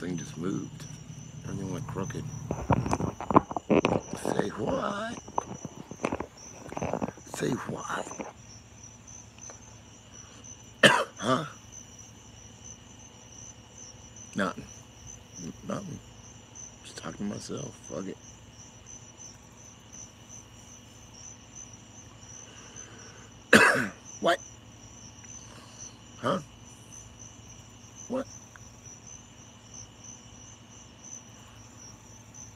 Thing just moved. Everything went crooked. Say what? Say what? Huh? Nothing. Nothing. Just talking to myself. Fuck it. What? Huh? What?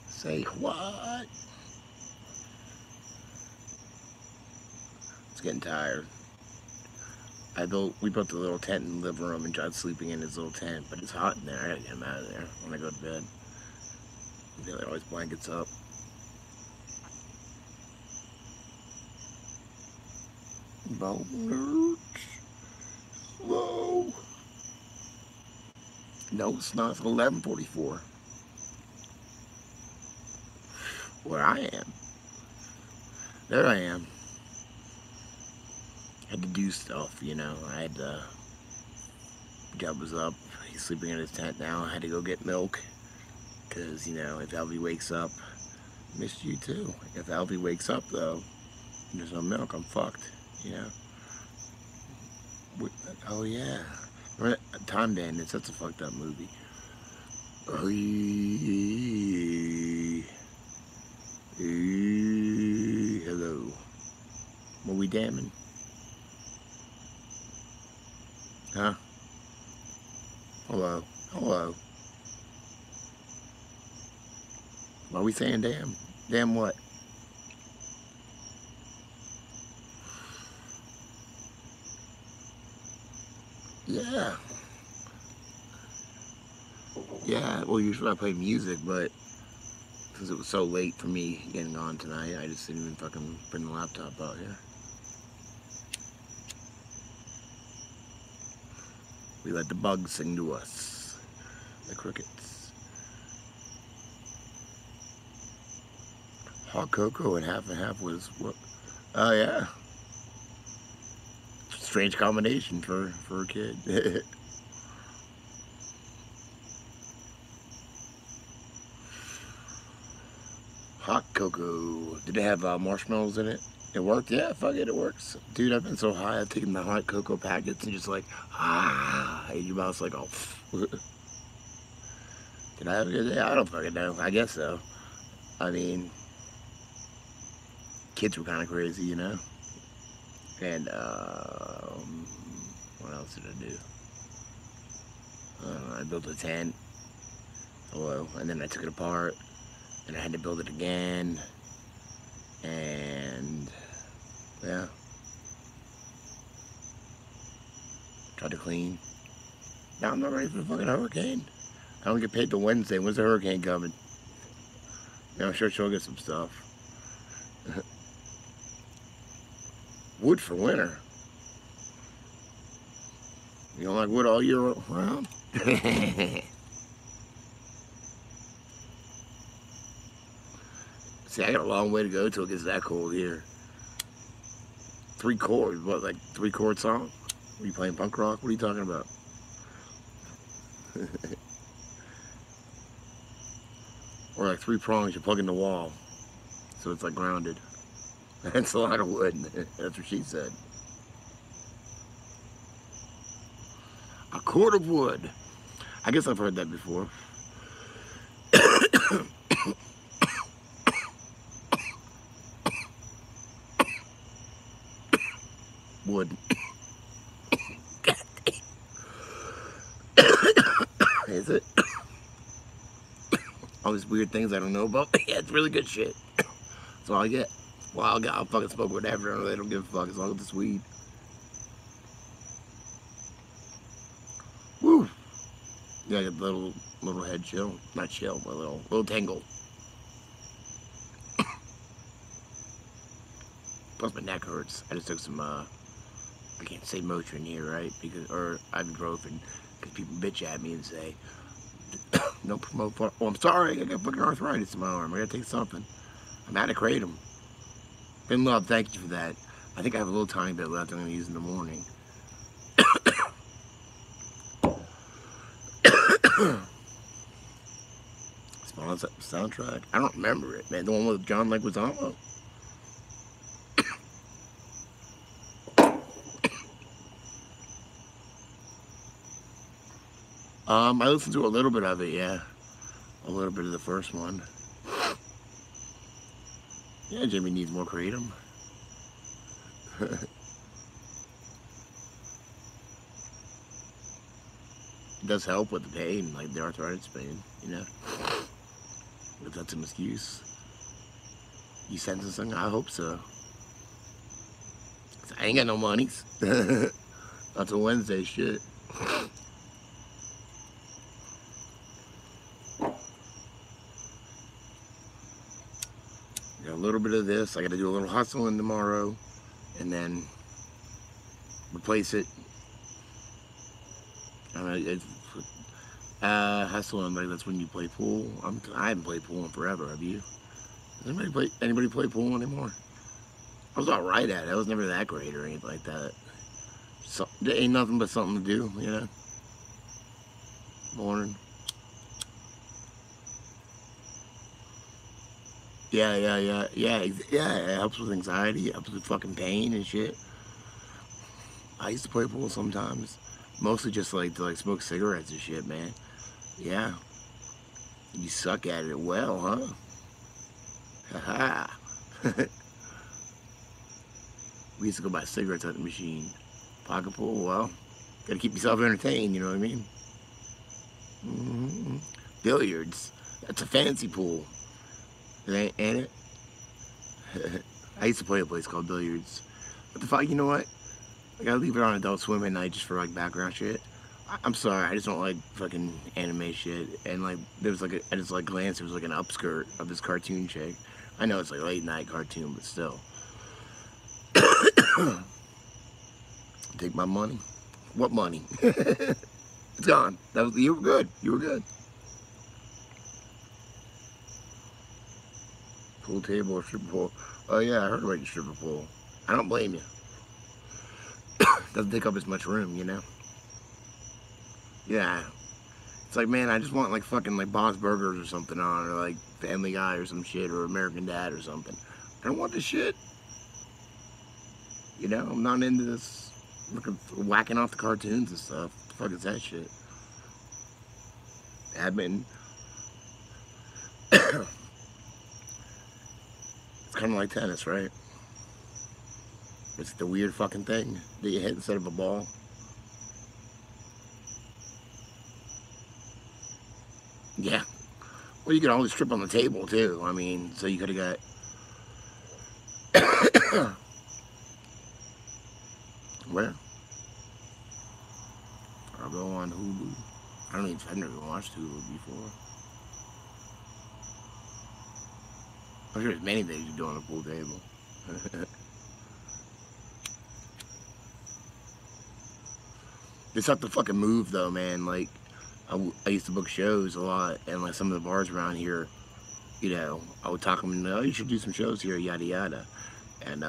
Say what? It's getting tired. We built a little tent in the living room and John's sleeping in his little tent, but it's hot in there. I gotta get him out of there when I go to bed. You know, there always blankets up. Boners. Slow. No, it's not. It's 11:44. Where I am. There I am. Had to do stuff, you know. Job was up. He's sleeping in his tent now. I had to go get milk. Because, you know, if Alvy wakes up, missed you too. If Alvy wakes up, though, and there's no milk, I'm fucked, you know. Oh, yeah. Time Bandits, that's a fucked up movie. Oh, hello. What we damning? Huh? Hello. Hello. Why are we saying damn? Damn what? Yeah. Yeah, well, usually I play music, but since it was so late for me getting on tonight, I just didn't even fucking bring the laptop out here. We let the bugs sing to us. The crickets. Hot cocoa and half was what? Oh, yeah. Strange combination for a kid. Hot cocoa. Did it have marshmallows in it? It worked? Yeah, fuck it, it works. Dude, I've been so high, I've taken the hot cocoa packets and just like, and your mouth's like, oh. Did I have a good day? I don't fucking know. I guess so. I mean, kids were kind of crazy, you know? And, what else did I do? I built a tent. Hello. And then I took it apart. And I had to build it again. And, yeah. Tried to clean. Now I'm not ready for the fucking hurricane. I don't get paid till Wednesday. When's the hurricane coming? Yeah, I'm sure she'll get some stuff. Wood for winter. You don't like wood all year round? See, I got a long way to go till it gets that cold here. 3 chords, what, like 3-chord song? Are you playing punk rock? What are you talking about? Or like 3 prongs you plug in the wall. So it's like grounded. That's a lot of wood. That's what she said. A cord of wood. I guess I've heard that before. Wood. Is it? All these weird things I don't know about. Yeah, it's really good shit. That's all I get. Well, I'll fucking smoke whatever. They don't give a fuck as long as it's weed. Woo! Yeah, I got the little head chill. Not chill, but a little tingle. Plus my neck hurts. I just took some, I can't say Motrin here, right? Or ibuprofen. Because people bitch at me and say, no promote for, oh, I'm sorry, I got fucking arthritis in my arm. I gotta take something. I'm out of kratom. Been love, thank you for that. I think I have a little tiny bit left I'm gonna use in the morning. Oh, that's that soundtrack. I don't remember it, man. The one with John Leguizamo. I listened to a little bit of it, yeah. A little bit of the first one. Yeah, Jimmy needs more kratom. It does help with the pain, like the arthritis pain, you know? If that's an excuse. You sensing something? I hope so. 'Cause I ain't got no monies. That's a Wednesday shit. Got a little bit of this. I got to do a little hustling tomorrow, and then replace it. Hustling, like that's when you play pool. I haven't played pool in forever. Have you? Does anybody play pool anymore? I was alright at it. I was never that great or anything like that. So, there ain't nothing but something to do, you know? Morning. Yeah. It helps with anxiety. It helps with fucking pain and shit. I used to play pool sometimes. Mostly just like to smoke cigarettes and shit, man. Yeah. You suck at it well, huh? Haha. We used to go buy cigarettes at the machine. Pocket pool, well, gotta keep yourself entertained, you know what I mean? Billiards. That's a fancy pool. Ain't it? I used to play a place called Billiards. What the fuck, you know what? I gotta leave it on Adult Swim at night just for background shit. I'm sorry, I just don't like fucking anime shit. And there was I just glanced, there was an upskirt of this cartoon chick. I know it's late night cartoon, but still. Take my money. What money? It's gone. You were good. You were good. Pool table or stripper pole? Oh yeah, I heard about your stripper pole. I don't blame you. Doesn't take up as much room, you know? Yeah. It's man, I just want fucking Bob's Burgers or something on, or Family Guy or some shit, or American Dad or something. I don't want this shit. You know, I'm not into this whacking off the cartoons and stuff. What the fuck is that shit? Admin. It's kind of like tennis, right? It's the weird fucking thing that you hit instead of a ball. Yeah. Well, you could always trip on the table, too. I mean, so you could have got... Where? I'll go on Hulu. I've never watched Hulu before. I'm sure there's many things you do on a pool table. It's tough to fucking move, though, man. I used to book shows a lot, and some of the bars around here, you know, I would talk them, oh, you should do some shows here, yada yada. And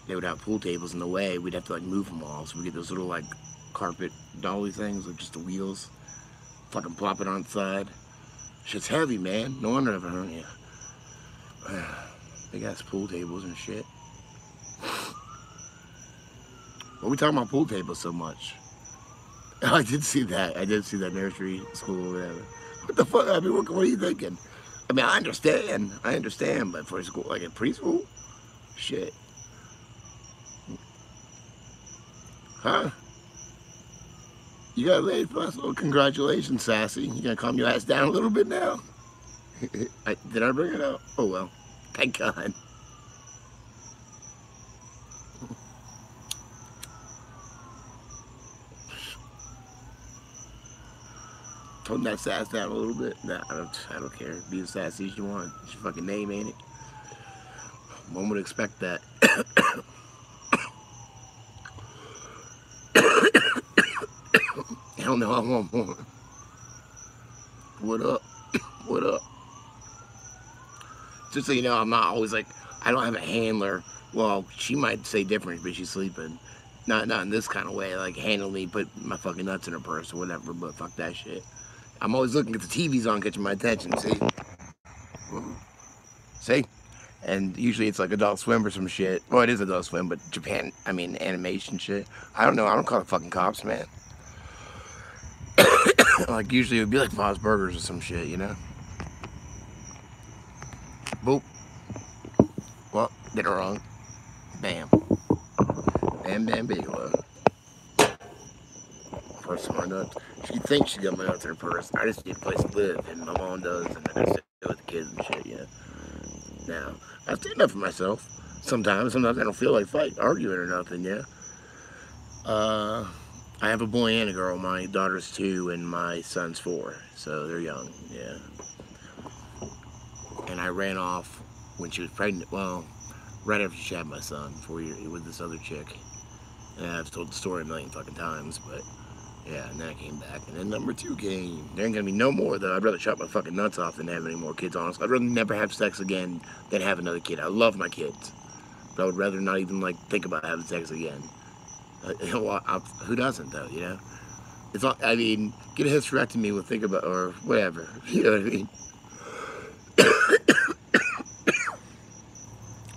they would have pool tables in the way. We'd have to move them all, so we get those little carpet dolly things with just the wheels. Fucking plop it on the side. Shit's heavy, man. No wonder I've hurt you. Big ass pool tables and shit. What are we talking about pool tables so much? I did see that. I did see that nursery school or whatever. What the fuck? I mean, what are you thinking? I mean, I understand, but for school, a preschool? Shit. Huh? You got laid plus? Oh, congratulations, Sassy. You gotta calm your ass down a little bit now? Did I bring it up? Oh, well. Thank God. Tone that sass down a little bit. Nah, I don't care. Be as sassy as you want. It's your fucking name, ain't it? One would expect that. Hell no, I want more. What up? What up? Just so you know, I'm not always I don't have a handler. Well, she might say different, but she's sleeping. Not in this kind of way, handle me, put my fucking nuts in her purse or whatever, but fuck that shit. I'm always looking at the TV's on, catching my attention. See? And usually it's like Adult Swim or some shit. Well, it is Adult Swim, but Japan, I mean, animation shit. I don't know. I don't call the fucking cops, man. Like, usually it would be like Bob's Burgers or some shit, you know? Boop. Well, did it wrong. Bam. Bam, bam, bigelow. First one nuts. She thinks she got my nuts in her purse. I just need a place to live, and my mom does, and I just stay with the kids and shit, you know? Now, I stand up for myself. Sometimes I don't feel like arguing or nothing, yeah? I have a boy and a girl. My daughter's 2 and my son's 4, so they're young, yeah. And I ran off when she was pregnant, well, right after she had my son, 4 years, with this other chick. And I've told the story a million fucking times, but yeah, and then I came back, and then number 2 came. There ain't gonna be no more, though. I'd rather chop my fucking nuts off than have any more kids, honestly. I'd rather never have sex again than have another kid. I love my kids, but I would rather not even, like, think about having sex again. Who doesn't, though, you know? It's all, I mean, get a hysterectomy, we'll think about, or whatever, you know what I mean?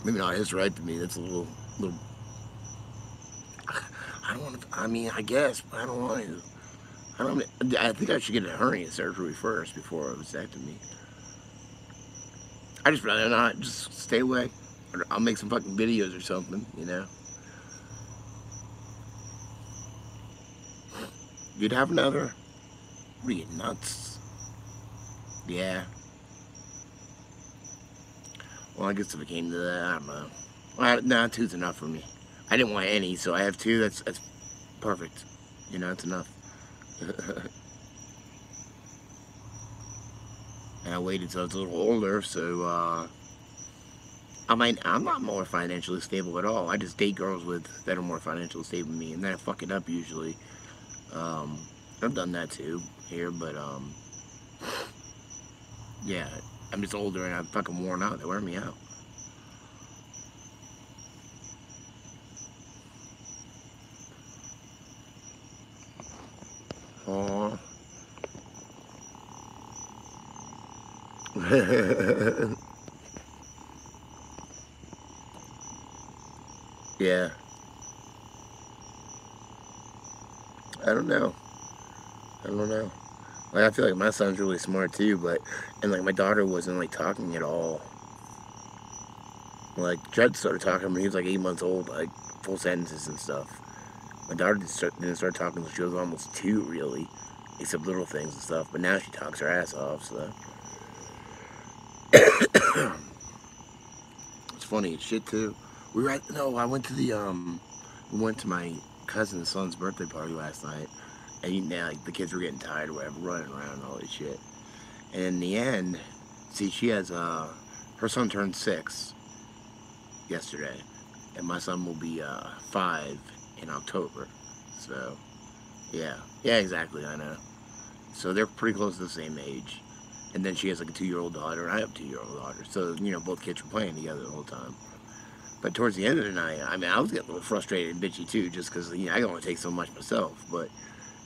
Maybe not hysterectomy, that's a little, I don't want to, I mean, I guess, but I don't want to. I think I should get a hernia surgery first before a vasectomy. I just rather not, just stay away. Or I'll make some fucking videos or something, you know? You'd have another? What are you, nuts? Yeah. Well, I guess if it came to that, I don't know. Well, nah, 2's enough for me. I didn't want any, so I have 2. That's perfect. You know, it's enough. And I waited till I was a little older, so I mean, I'm not more financially stable at all. I just date girls that are more financially stable than me, and then I fuck it up usually. I've done that too here, but yeah, I'm just older and I'm fucking worn out. They wear me out. Aww. Yeah. I don't know. I don't know. Like, I feel like my son's really smart too, and like my daughter wasn't like talking at all. Like, Judd started talking when he was like 8 months old, like full sentences and stuff. My daughter didn't start talking until she was almost 2, really, except little things and stuff. But now she talks her ass off, so. It's funny as shit too. I went to we went to my cousin's son's birthday party last night, and now like, the kids were getting tired or whatever, running around and all this shit. And in the end, see, she has her son turned 6 yesterday, and my son will be 5 in October. So, yeah, exactly, I know. So they're pretty close to the same age. And then she has like a 2-year-old daughter, and I have a 2-year-old daughter. So, you know, both kids were playing together the whole time. But towards the end of the night, I mean, I was getting a little frustrated and bitchy too, just because, you know, I can only take so much myself. But,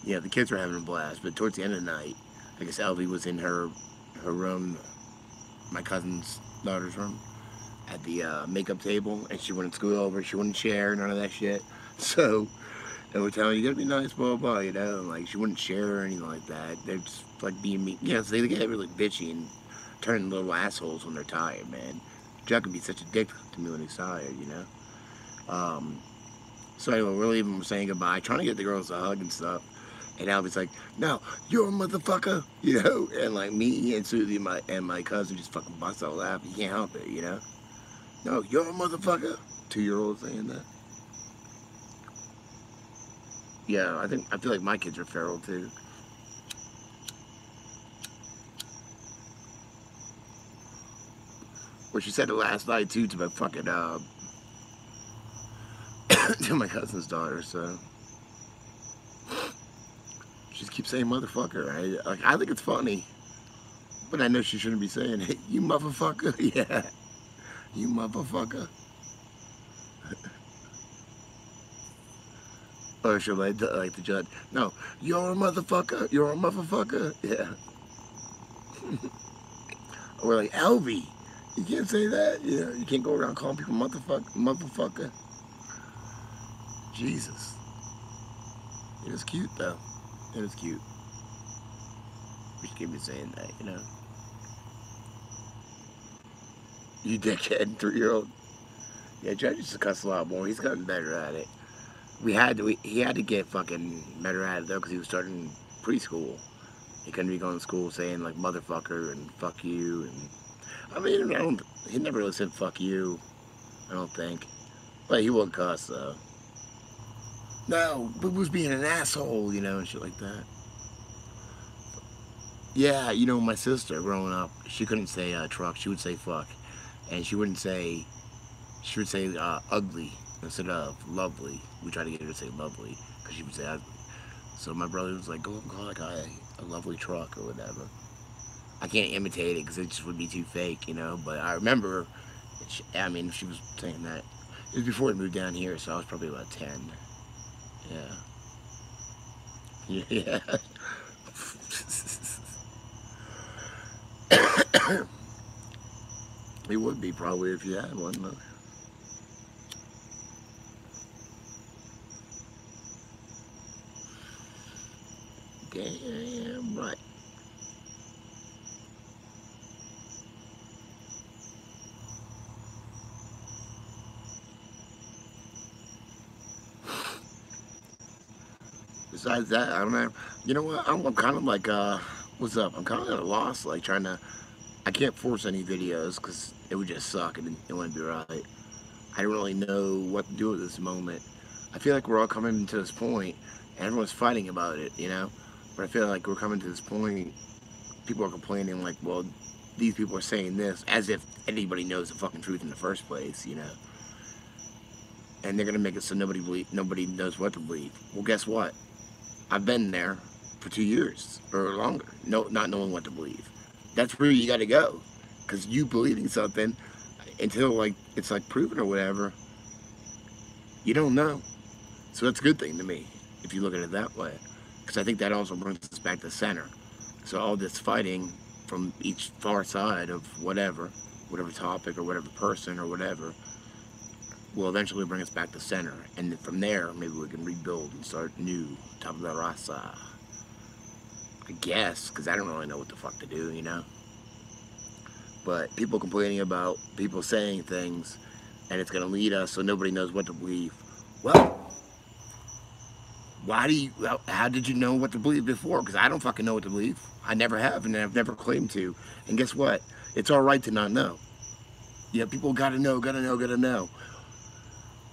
yeah, the kids were having a blast. But towards the end of the night, I guess Elvie was in her room, my cousin's daughter's room, at the makeup table, and she wouldn't scoot over, she wouldn't share, none of that shit. So, and we're telling her, you gotta be nice, blah, blah, you know, and like, she wouldn't share or anything like that. They're just, like, being mean. You know, so they get really bitchy and turn little assholes when they're tired, man. Chuck can be such a dick to me when he's tired, you know? So anyway, we're leaving, we're saying goodbye, trying to get the girls a hug and stuff. And Albie's like, no, you're a motherfucker, you know? And like me and Susie and my cousin just fucking bust out laughing. You can't help it, you know? No, you're a motherfucker. 2-year-old saying that. Yeah, I feel like my kids are feral too. Well, she said it last night too to my fucking to my cousin's daughter, so she just keeps saying motherfucker. I think it's funny, but I know she shouldn't be saying it. You motherfucker, yeah, you motherfucker. Or she'll like the judge. No, you're a motherfucker. You're a motherfucker. Yeah. Or like Elvie. You can't say that. You know, you can't go around calling people motherfucker. Jesus. It is cute though. It is cute. We should keep me saying that, you know. You dickhead, 3-year-old. Yeah, Judge used to cuss a lot more. He's gotten better at it. He had to get fucking better at it though, because he was starting preschool. He couldn't be going to school saying like motherfucker and fuck you, and I mean, he never really said fuck you, I don't think. But he wouldn't cuss though. No, but was being an asshole, you know, and shit like that. Yeah, you know, my sister growing up, she couldn't say truck, she would say fuck, and she would say ugly instead of lovely. We tried to get her to say lovely because she would say ugly. So my brother was like, go call that guy a lovely truck or whatever. I can't imitate it because it just would be too fake, you know. But I remember, she was saying that. It was before we moved down here, so I was probably about 10. Yeah. Yeah. It would be probably if you had one, though. Damn right. Besides that, I don't know. You know what? I'm kind of like, what's up? I'm kind of at a loss, like trying to. I can't force any videos because it would just suck and it wouldn't be right. I don't really know what to do at this moment. I feel like we're all coming to this point, and everyone's fighting about it, you know. But I feel like we're coming to this point. People are complaining like, well, these people are saying this as if anybody knows the fucking truth in the first place, you know. And they're gonna make it so nobody knows what to believe. Well, guess what? I've been there for 2 years or longer, not knowing what to believe. That's where you got to go, because you believing something until like it's like proven or whatever, you don't know. So that's a good thing to me if you look at it that way, because I think that also brings us back to center. So all this fighting from each far side of whatever topic or whatever person or whatever will eventually bring us back to center, and then from there maybe we can rebuild and start new, top of the rasa. I guess, because I don't really know what the fuck to do, you know. But people complaining about people saying things, and it's gonna lead us so nobody knows what to believe. Well, how did you know what to believe before? Because I don't fucking know what to believe. I never have, and I've never claimed to. And guess what? It's all right to not know. Yeah, people gotta know.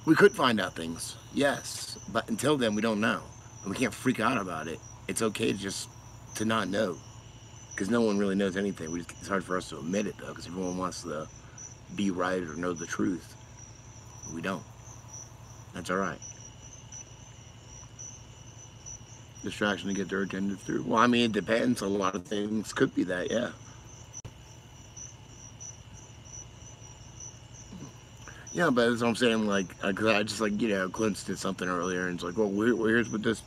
We could find out things, yes, but until then we don't know, and we can't freak out about it. It's okay to not know, because no one really knows anything. It's hard for us to admit it though, because everyone wants to be right or know the truth. We don't. That's all right. Distraction to get their agenda through. Well, I mean, it depends. A lot of things could be that, yeah. Yeah, but that's what I'm saying. Like, cause I just like glimpsed at something earlier, and it's like, well, here's what this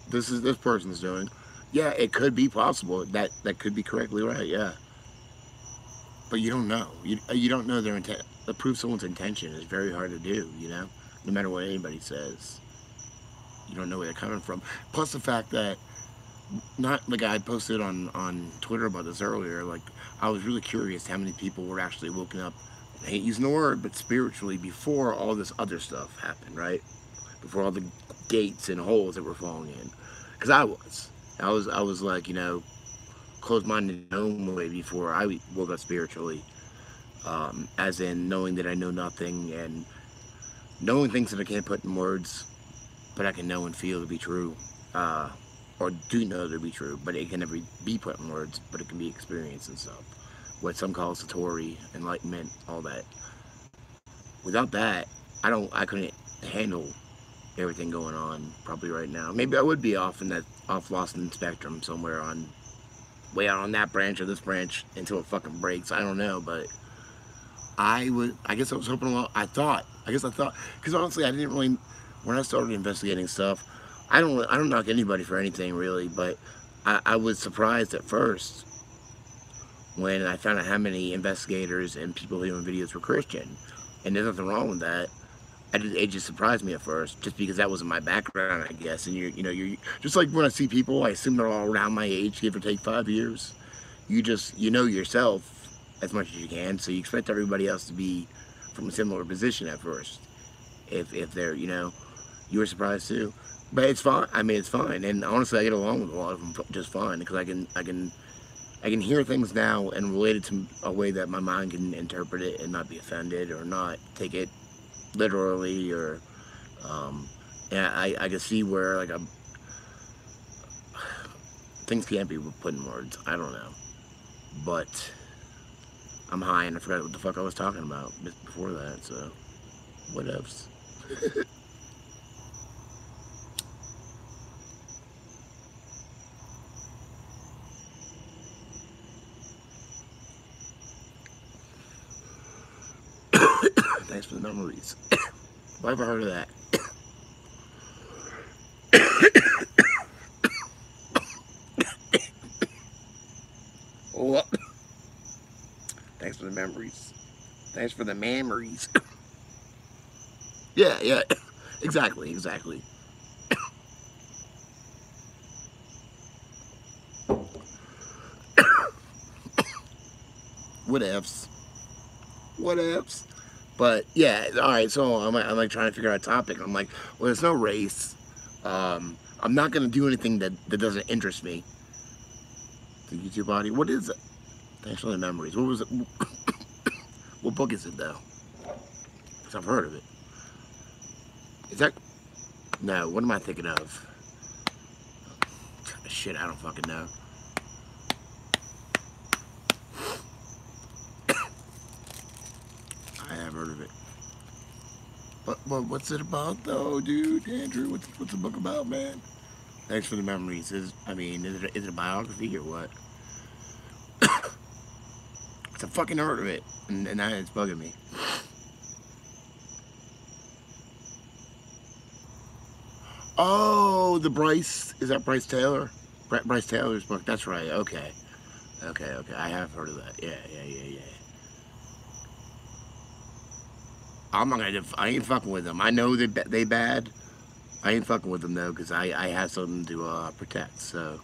person's doing. Yeah, it could be possible. That could be correctly right. Yeah, but you don't know. You don't know their intent. To prove someone's intention is very hard to do. You know, no matter what anybody says, you don't know where they're coming from. Plus the fact that not like I posted on Twitter about this earlier. Like, I was really curious how many people were actually woken up. I hate using the word, but spiritually before all this other stuff happened, right? Before all the gates and holes that were falling in. Because I was like, you know, closed-minded in my own way before I woke up spiritually. As in knowing that I know nothing and knowing things that I can't put in words, but I can know and feel to be true. Or do know to be true, but it can never be put in words, but it can be experienced and stuff. What some call satori, enlightenment, all that. Without that, I couldn't handle everything going on probably right now. Maybe I would be off lost in the spectrum somewhere way out on that branch or this branch until it fucking breaks. I don't know, but I guess I was hoping a lot. I thought, because honestly I didn't really, when I started investigating stuff, I don't knock anybody for anything really, but I was surprised at first when I found out how many investigators and people doing videos were Christian, and there's nothing wrong with that. It just surprised me at first, just because that wasn't my background, I guess. And you're just like when I see people, I assume they're all around my age, give or take 5 years. You know yourself as much as you can, so you expect everybody else to be from a similar position at first. If they're, you were surprised too, but it's fine. I mean, it's fine, and honestly, I get along with a lot of them just fine because I can hear things now and relate it to a way that my mind can interpret it and not be offended or not take it literally, or and I can see where like things can't be put in words. I don't know, but I'm high and I forgot what the fuck I was talking about before that. So what else? Thanks for the memories. Why have I heard of that? Oh, thanks for the memories. Thanks for the memories. Yeah, exactly. What ifs? But yeah, all right. So I'm like trying to figure out a topic. I'm like, well, there's no race. I'm not gonna do anything that doesn't interest me. The YouTube body. What is it? Thanks for the memories. What was it? What book is it though? Because I've heard of it. Is that? No. What am I thinking of? Shit, I don't fucking know. I have heard of it. But what's it about though, dude? Andrew, what's the book about, man? Thanks for the memories. Is it a biography or what? It's a fucking heard of it, and now it's bugging me. Oh, is that Bryce Taylor? Bryce Taylor's book. That's right. Okay. I have heard of that. Yeah. I'm not gonna. I ain't fucking with them. I know they bad. I ain't fucking with them though, because I have something to protect. So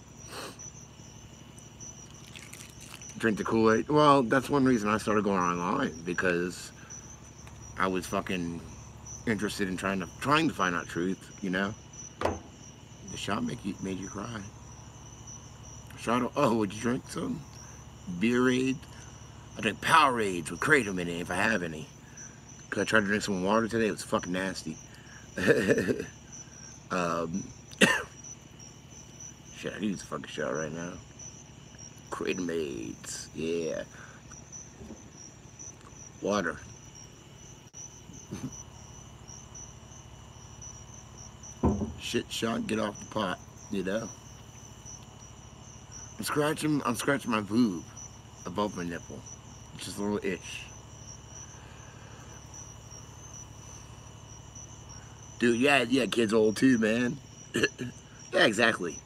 drink the Kool-Aid. Well, that's one reason I started going online, because I was fucking interested in trying to find out truth. The shot made you cry. Shot. Oh, would you drink some Beerade? I drink Powerades with Kratom in it if I have any. Cause I tried to drink some water today. It was fucking nasty. Shit, I need this fucking shot right now. Kratomades, yeah. Water. Shit shot, get off the pot. I'm scratching my boob above my nipple. It's just a little itch. Dude, yeah, kids old too, man. Yeah, exactly.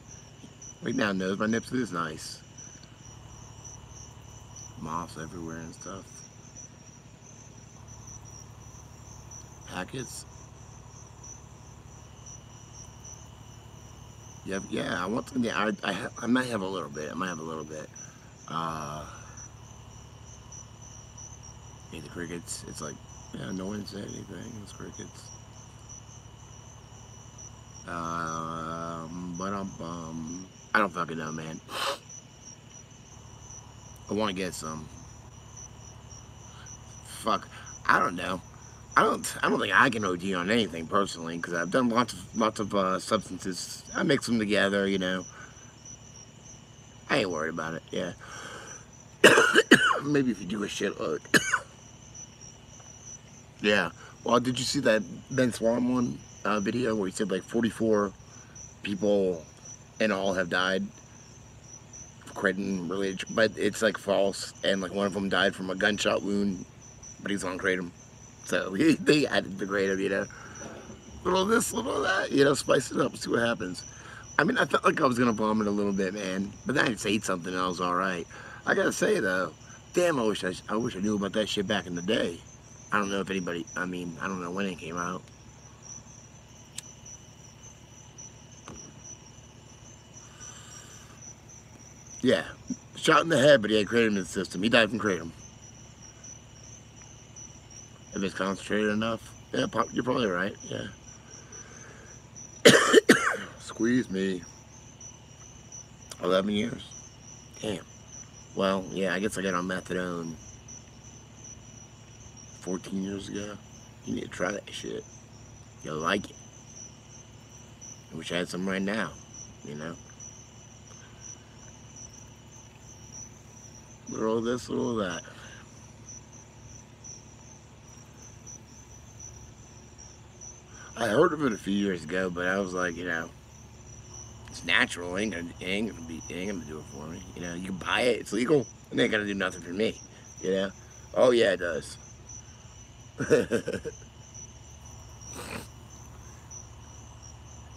Right now, nose, my nips is nice. Moths everywhere and stuff. Packets. Yeah, I want some. Yeah, I might have a little bit. Hey, the crickets. It's like, yeah, no one said anything. It's crickets. I don't fucking know, man. I want to get some. Fuck, I don't know. I don't think I can OD on anything personally, because I've done lots of substances. I mix them together, I ain't worried about it. Yeah. Maybe if you do a shitload. Yeah. Well, did you see that Ben Swan one video where he said like 44 people in all have died of kratom related, but it's like false, and like one of them died from a gunshot wound, but he's on kratom. So they added the kratom, little this, little that, you know, spice it up, see what happens. I mean, I felt like I was gonna vomit a little bit, man, but then I just ate something and I was all right. I gotta say though, damn, I wish I knew about that shit back in the day. I don't know if anybody, I mean, I don't know when it came out. Yeah, shot in the head, but he had kratom in the system. He died from kratom. If it's concentrated enough, yeah, you're probably right. Yeah. Squeeze me. 11 years. Damn. Well, yeah, I guess I got on methadone 14 years ago. You need to try that shit. You'll like it. I wish I had some right now, you know? Little of this, little of that. I heard of it a few years ago, but I was like, you know, it's natural. It ain't gonna do it for me. You know, you can buy it. It's legal. It ain't gonna do nothing for me. You know? Oh yeah, it does.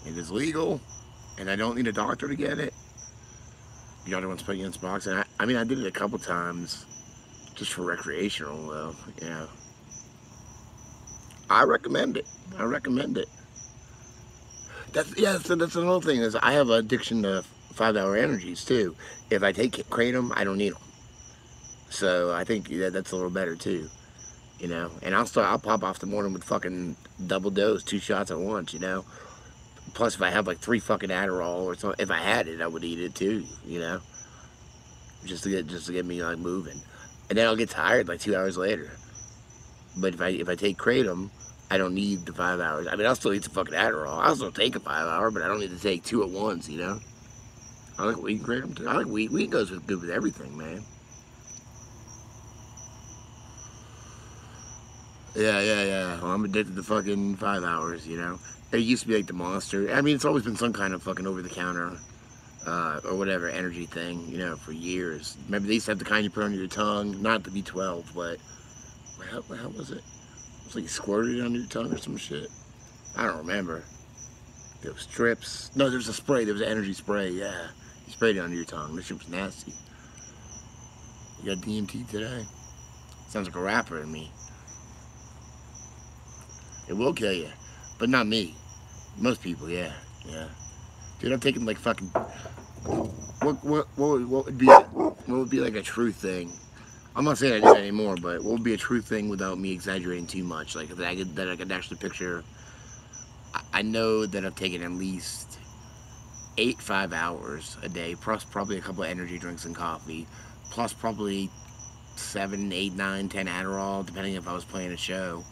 It is legal, and I don't need a doctor to get it. The doctor wants to put you in this box, and I mean, I did it a couple times, just for recreational, though. You know, I recommend it. I recommend it. That's another thing is I have an addiction to 5-hour energies too. If I take kratom, I don't need them. So I think that's a little better too. You know, and I'll pop off the morning with fucking double dose, 2 shots at once. You know. Plus, if I have like 3 fucking Adderall or something, if I had it, I would eat it too. You know, just to get me like moving, and then I'll get tired like 2 hours later. But if I take kratom, I don't need the 5 hours. I mean, I'll still eat the fucking Adderall. I'll still take a 5-hour, but I don't need to take 2 at once. You know, I like weed kratom too. I like weed. Weed goes good with everything, man. Yeah. Well, I'm addicted to fucking 5 hours. You know. It used to be like the Monster. I mean, it's always been some kind of fucking over-the-counter or whatever energy thing, you know, for years. Remember, they used to have the kind you put under your tongue, not the B12, but what the hell was it? It was like you squirted it under your tongue or some shit. I don't remember. There was strips. No, there was a spray. There was an energy spray, yeah. You sprayed it under your tongue. This shit was nasty. You got DMT today? Sounds like a rapper to me. It will kill you. But not me. Most people, yeah. Dude, I'm taking like fucking. What would be like a true thing? I'm not saying I do that anymore, but what would be a true thing without me exaggerating too much? Like that I could actually picture. I know that I've taken at least 8 5-hours a day, plus probably a couple of energy drinks and coffee, plus probably 7, 8, 9, 10 Adderall, depending if I was playing a show.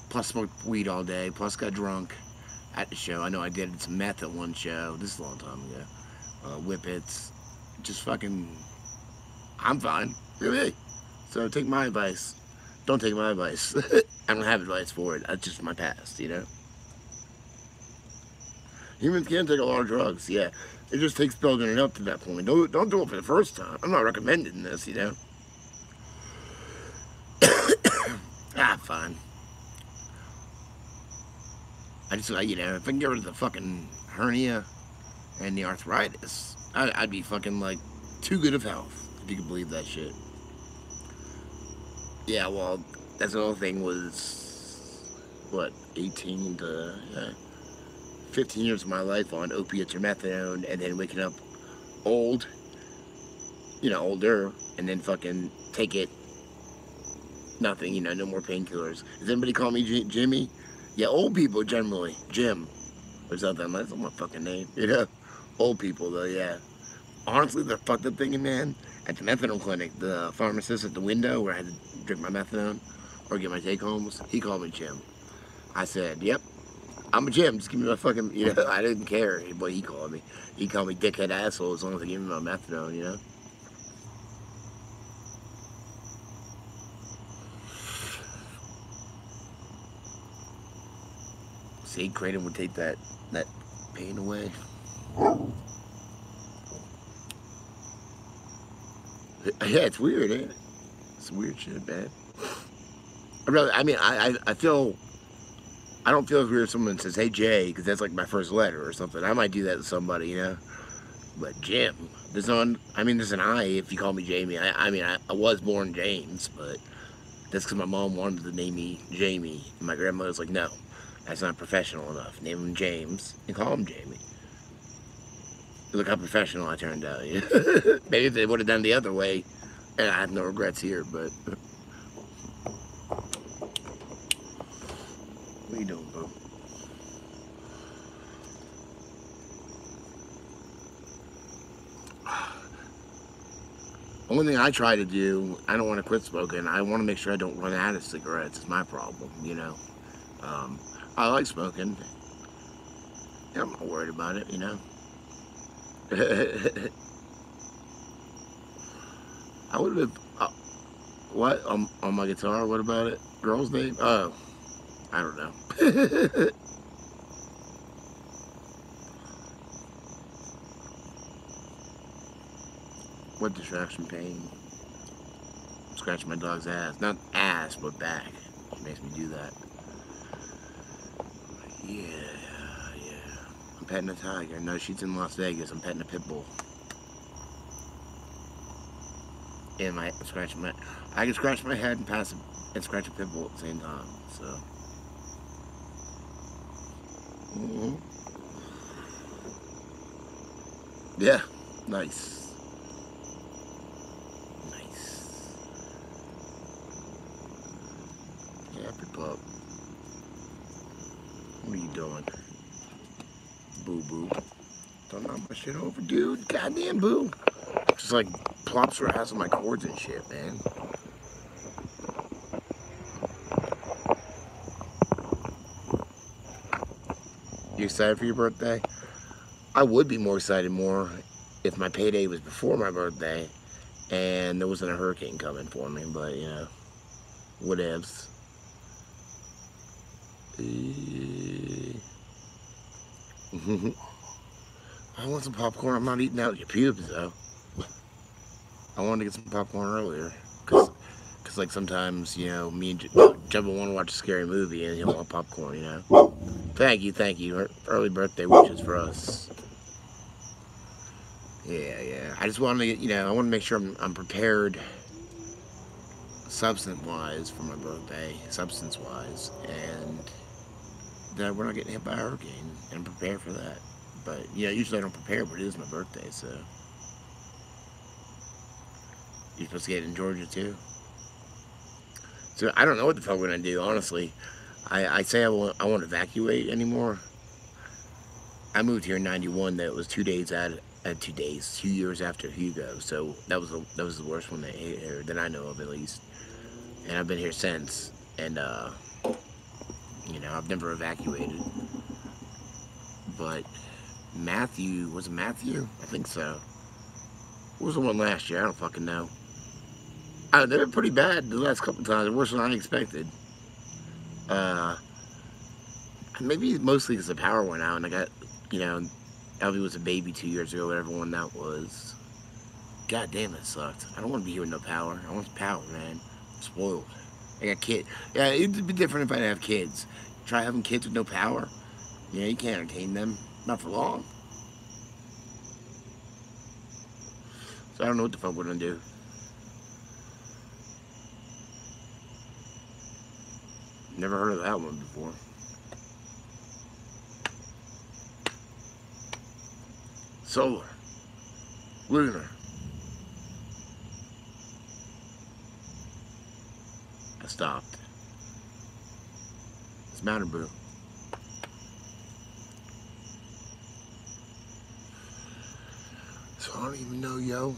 Plus smoked weed all day, plus got drunk at the show. I know I did some meth at one show. This is a long time ago. Whippets. Just fucking... I'm fine. Really. So take my advice. Don't take my advice. I don't have advice for it. That's just my past, you know? Humans can take a lot of drugs, yeah. It just takes building it up to that point. Don't do it for the first time. I'm not recommending this, you know? Fine. I just, you know, if I can get rid of the fucking hernia and the arthritis, I'd be fucking, like, too good of health, if you can believe that shit. Yeah, well, that's the whole thing was, what, 18 to, 15 years of my life on opiates or methadone, and then waking up old, you know, older, and then fucking take it, nothing, you know, no more painkillers. Does anybody call me Jimmy? Yeah, old people generally. Jim. Or something. That's not my fucking name. You know? Old people, though, yeah. Honestly, the fucked up thing, man, at the methadone clinic, the pharmacist at the window where I had to drink my methadone or get my take-homes, he called me Jim. I said, yep, I'm a Jim. Just give me my fucking, you know, I didn't care what he called me. He called me dickhead asshole as long as I gave him my methadone, you know? See, kratom would take that pain away. Yeah, it's weird, ain't it? It's weird shit, man. I feel I don't feel weird if someone says, hey, Jay, because that's like my first letter or something. I might do that to somebody, you know? But Jim, there's an I if you call me Jamie. I was born James, but that's because my mom wanted to name me Jamie. And my grandmother's like, no, that's not professional enough. Name him James and call him Jamie. Look how professional I turned out. Maybe if they would have done the other way, and I have no regrets here, but... What are you doing, boo? Only thing I try to do, I don't want to quit smoking. I want to make sure I don't run out of cigarettes. It's my problem, you know. I like smoking. I'm not worried about it, you know. I would have what on my guitar? What about it? Girl's name? Oh, I don't know. What distraction pain? Scratching my dog's ass. Not ass, but back. She makes me do that. Yeah. I'm petting a tiger. No, she's in Las Vegas. I'm petting a pit bull. And I can scratch my head and pass it and scratch a pit bull at the same time. So. Yeah. Nice. Happy pup. What are you doing? Boo boo. Don't knock my shit over, dude. Goddamn boo. Just like plops her ass on my cords and shit, man. You excited for your birthday? I would be more excited if my payday was before my birthday and there wasn't a hurricane coming for me, but you know, whatevs. I want some popcorn. I'm not eating out your pubes though. I wanted to get some popcorn earlier, cause like sometimes, you know, me and Jubba want to watch a scary movie and he'll want popcorn, you know. Thank you. Early birthday wishes for us. Yeah. I just want to, you know, I want to make sure I'm prepared, substance-wise, for my birthday, substance-wise, and that we're not getting hit by a hurricane, and prepare for that. But you know, usually I don't prepare, but it is my birthday, so you're supposed to get it in Georgia too. So I don't know what the fuck we're gonna do, honestly. I say I won't evacuate anymore. I moved here in '91. That was 2 years after Hugo. So that was the worst one that I know of, at least. And I've been here since. And you know, I've never evacuated. But Matthew, was it Matthew? I think so. What was the one last year? I don't fucking know. They've been pretty bad the last couple times. Worse than I expected. Maybe mostly because the power went out and I got, you know, Elvie was a baby 2 years ago, whatever one that was. God damn, it sucked. I don't want to be here with no power. I want some power, man. I'm spoiled. I got kids. Yeah, it'd be different if I didn't have kids. Try having kids with no power. Yeah, you can't entertain them. Not for long. So I don't know what the fuck we're gonna do. Never heard of that one before. Solar. Lunar. I stopped. It's Matterboo. So I don't even know, yo.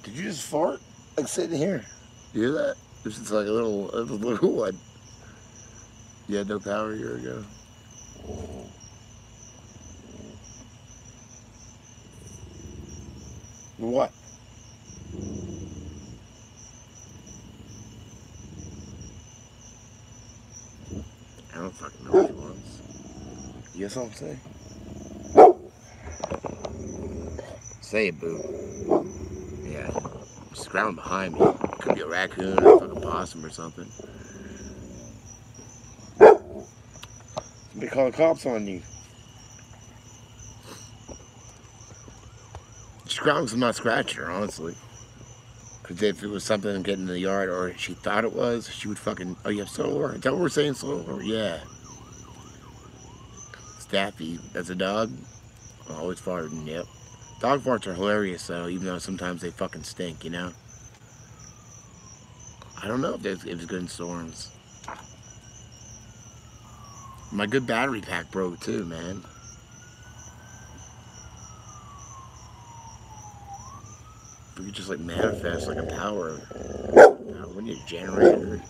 Did you just fart? Like sitting here. You hear that? This is like a little one. You had no power a year ago. What? I don't fucking know what she wants. You got something to say? Say it, boo. Yeah. She's growling behind me. Could be a raccoon or a fucking possum or something. They call the cops on you. She promised I'm not scratching her, honestly. Because if it was something getting in the yard, or she thought it was, she would fucking, oh, you have slower? Is that what we're saying, slower? Yeah. Staffy, that's a dog? Oh, it's farting, yep. Dog farts are hilarious, though, even though sometimes they fucking stink, you know? I don't know if it's good in storms. My good battery pack broke, too, man. We could just, like, manifest, like, a power. We need a generator.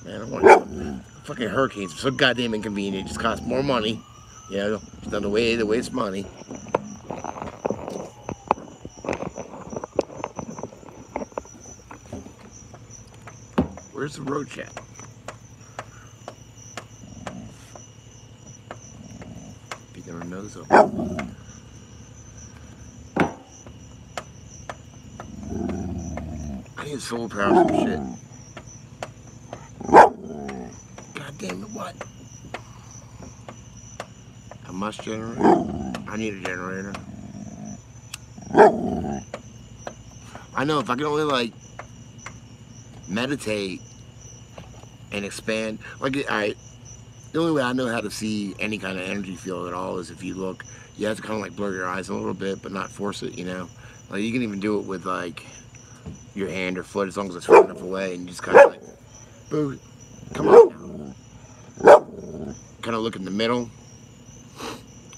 Man, I want fucking hurricanes are so goddamn inconvenient. It just costs more money. You know, it's not the way to waste money. Where's the road chat? Picking her nose up. I need solar power for shit. God damn it, what? A must generator? I need a generator. I know if I can only like meditate and expand, like the only way I know how to see any kind of energy field at all is if you look, you have to kind of like blur your eyes a little bit, but not force it, you know? Like you can even do it with like your hand or foot as long as it's far enough away, and you just kind of like, boo, come on now. Kind of look in the middle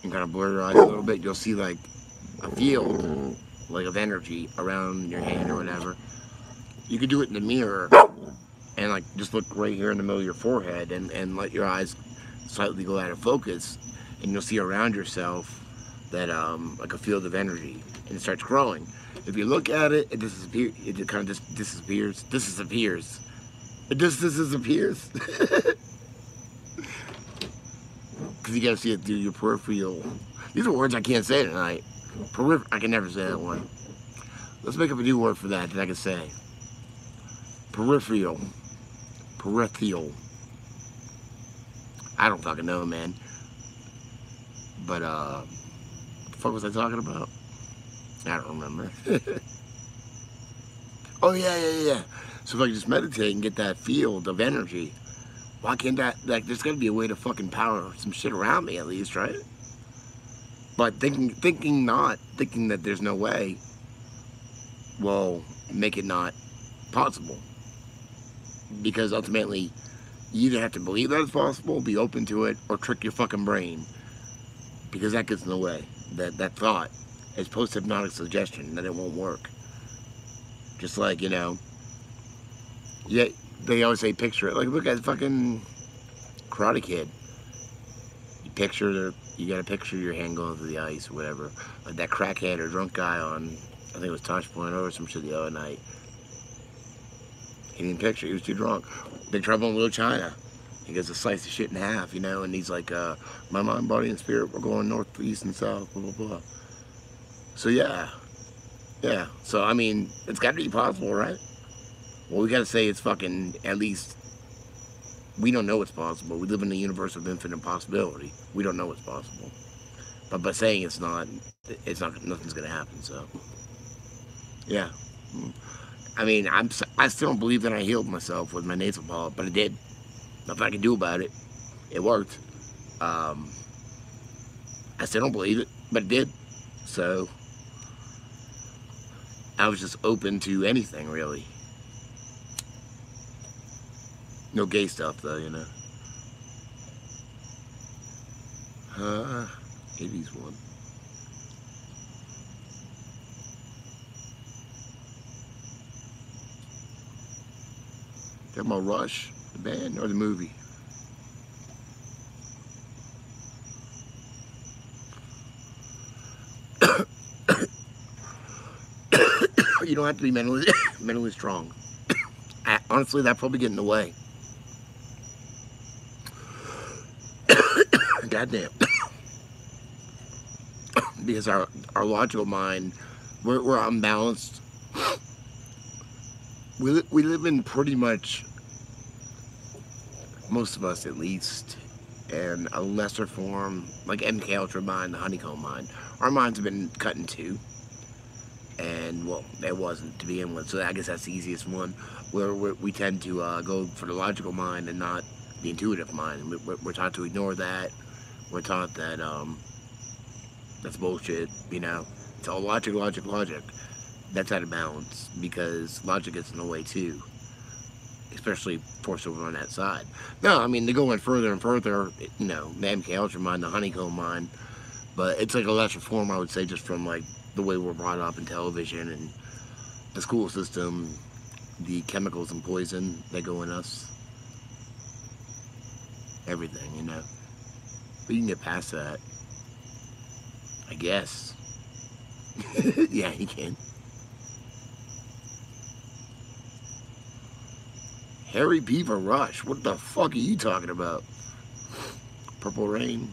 and kind of blur your eyes a little bit. You'll see like a field like of energy around your hand or whatever. You could do it in the mirror and like just look right here in the middle of your forehead and let your eyes slightly go out of focus, and you'll see around yourself that like a field of energy, and it starts growing. If you look at it, it disappears. It kind of just disappears. It just disappears. Because you gotta see it through your peripheral. These are words I can't say tonight. I can never say that one. Let's make up a new word for that I can say. Peripheral. I don't fucking know, man. But, what the fuck was I talking about? I don't remember. Oh, yeah. So if I can just meditate and get that field of energy, why can't that, like, there's gotta be a way to fucking power some shit around me at least, right? But thinking that there's no way will make it not possible. Because ultimately, you either have to believe that it's possible, be open to it, or trick your fucking brain. Because that gets in the way. That thought is post-hypnotic suggestion that it won't work. Just like, you know, yeah, they always say picture it. Like, look at fucking Karate Kid. You gotta picture your hand going through the ice or whatever. Like that crackhead or drunk guy on, I think it was Tosh.0 or some shit the other night. He didn't picture, he was too drunk. Big Trouble in Little China. He gets a slice of shit in half, you know, and he's like, my mind, body, and spirit, we're going north, east, and south, blah, blah, blah. So yeah. So, I mean, it's gotta be possible, right? Well, we gotta say it's fucking, at least, we don't know it's possible. We live in a universe of infinite possibility. We don't know it's possible. But by saying it's not, nothing's gonna happen, so. Yeah. I mean, I still don't believe that I healed myself with my nasal polyp, but I did. Nothing I can do about it. It worked. I still don't believe it, but it did. So, I was just open to anything, really. No gay stuff, though, you know. 80s one. Talking about Rush, the band, or the movie? You don't have to be mentally strong. Honestly, that probably get in the way. Goddamn. Because our logical mind, we're unbalanced. We live in pretty much, most of us at least, and a lesser form, like MK Ultra mine, the honeycomb mine. Our mines have been cut in two, and well, there wasn't to begin with, so I guess that's the easiest one, where we tend to go for the logical mind and not the intuitive mind. We're taught to ignore that. We're taught that that's bullshit, you know. It's all logic, logic, logic. That's out of balance, because logic gets in the way too, especially forced over on that side. No, I mean, they go in further and further, you know, the MK Ultra mine, the honeycomb mine, but it's like a lesser form, I would say, just from like the way we're brought up in television and the school system, the chemicals and poison that go in us, everything, you know. But you can get past that, I guess. Yeah, you can. Harry Beaver Rush. What the fuck are you talking about? Purple Rain.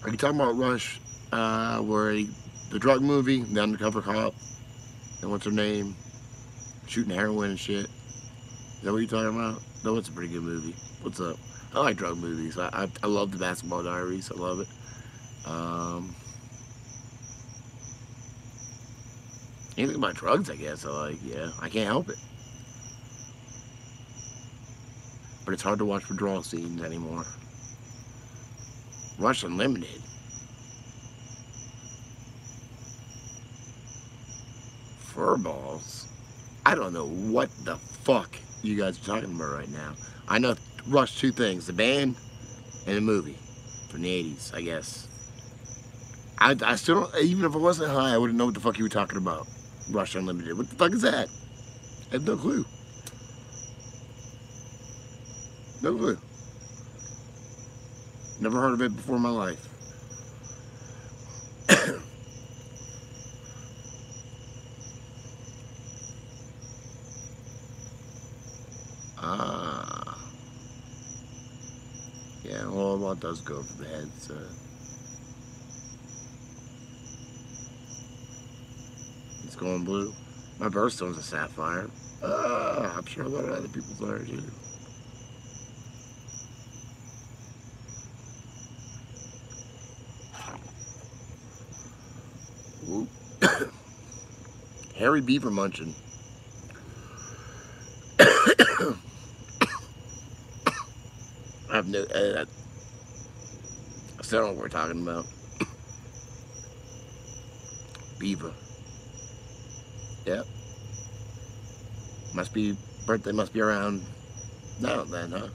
Are you talking about Rush, where the drug movie, the undercover cop, and what's her name, shooting heroin and shit? Is that what you're talking about? No, it's a pretty good movie. What's up? I like drug movies. I love the Basketball Diaries. I love it. Anything about drugs, I guess I like. Yeah, I can't help it. But it's hard to watch withdrawal scenes anymore. Rush Unlimited. Furballs. I don't know what the fuck you guys are talking about right now. I know Rush two things: the band and the movie from the 80s, I guess. I still don't, even if I wasn't high, I wouldn't know what the fuck you were talking about. Rush Unlimited. What the fuck is that? I have no clue. No clue. Never heard of it before in my life. Yeah, well, it does go for the head, so. It's going blue. My birthstone's a sapphire. I'm sure a lot of other people's are too. Harry Beaver munching. I have no. I still don't know what we're talking about. Beaver. Yep. Must be birthday. Must be around now then, huh?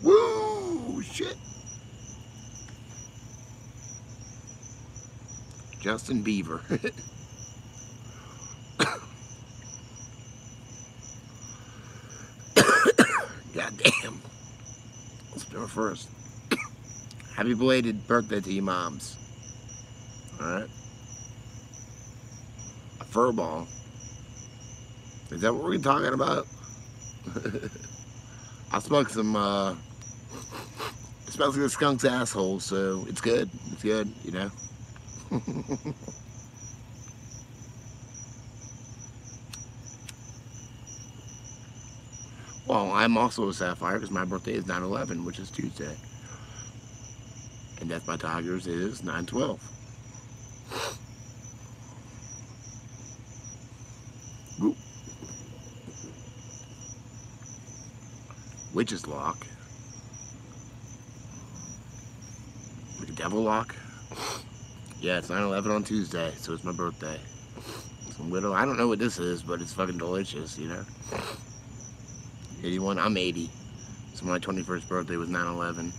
Woo! Shit. Justin Bieber. God damn. Let's do it first. Happy belated birthday to your moms. Alright. A fur ball. Is that what we're talking about? I smoked some, it smells like a skunk's asshole, so it's good. It's good, you know. Well, I'm also a sapphire because my birthday is 9/11, which is Tuesday. And Death by Tigers is 9/12. Woo. Witch's Lock. Like a devil lock. Yeah, it's 9/11 on Tuesday, so it's my birthday. Some widow. I don't know what this is, but it's fucking delicious, you know. 81. I'm 80. So my 21st birthday was 9/11.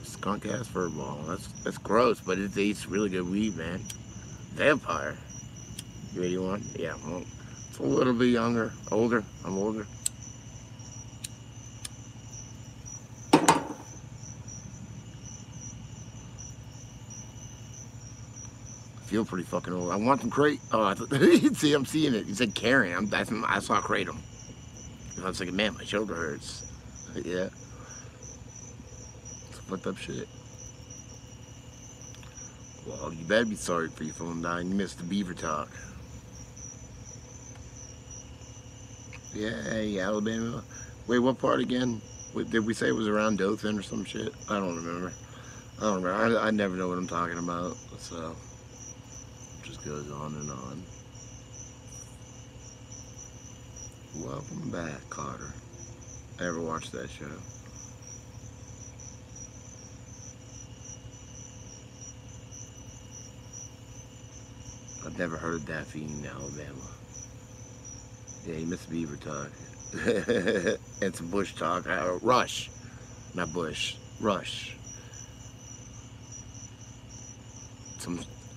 Skunk ass fur ball. That's gross, but it eats really good weed, man. Vampire. You 81? Yeah, well, it's a little bit younger. Older. I'm older. I feel pretty fucking old. I want some crate. Oh, I thought, see, I'm seeing it. You said carrying. I saw kratom. I was like, man, my shoulder hurts. Yeah. It's fucked up shit. Well, you better be sorry for your phone dying. You missed the beaver talk. Yay, Alabama. Wait, what part again? Did we say it was around Dothan or some shit? I don't remember. I never know what I'm talking about. So, it just goes on and on. Welcome back, Carter. I ever watched that show? I've never heard of Daffy in Alabama. Yeah, you missed Beaver talk. And some Bush talk. Rush. Not Bush. Rush.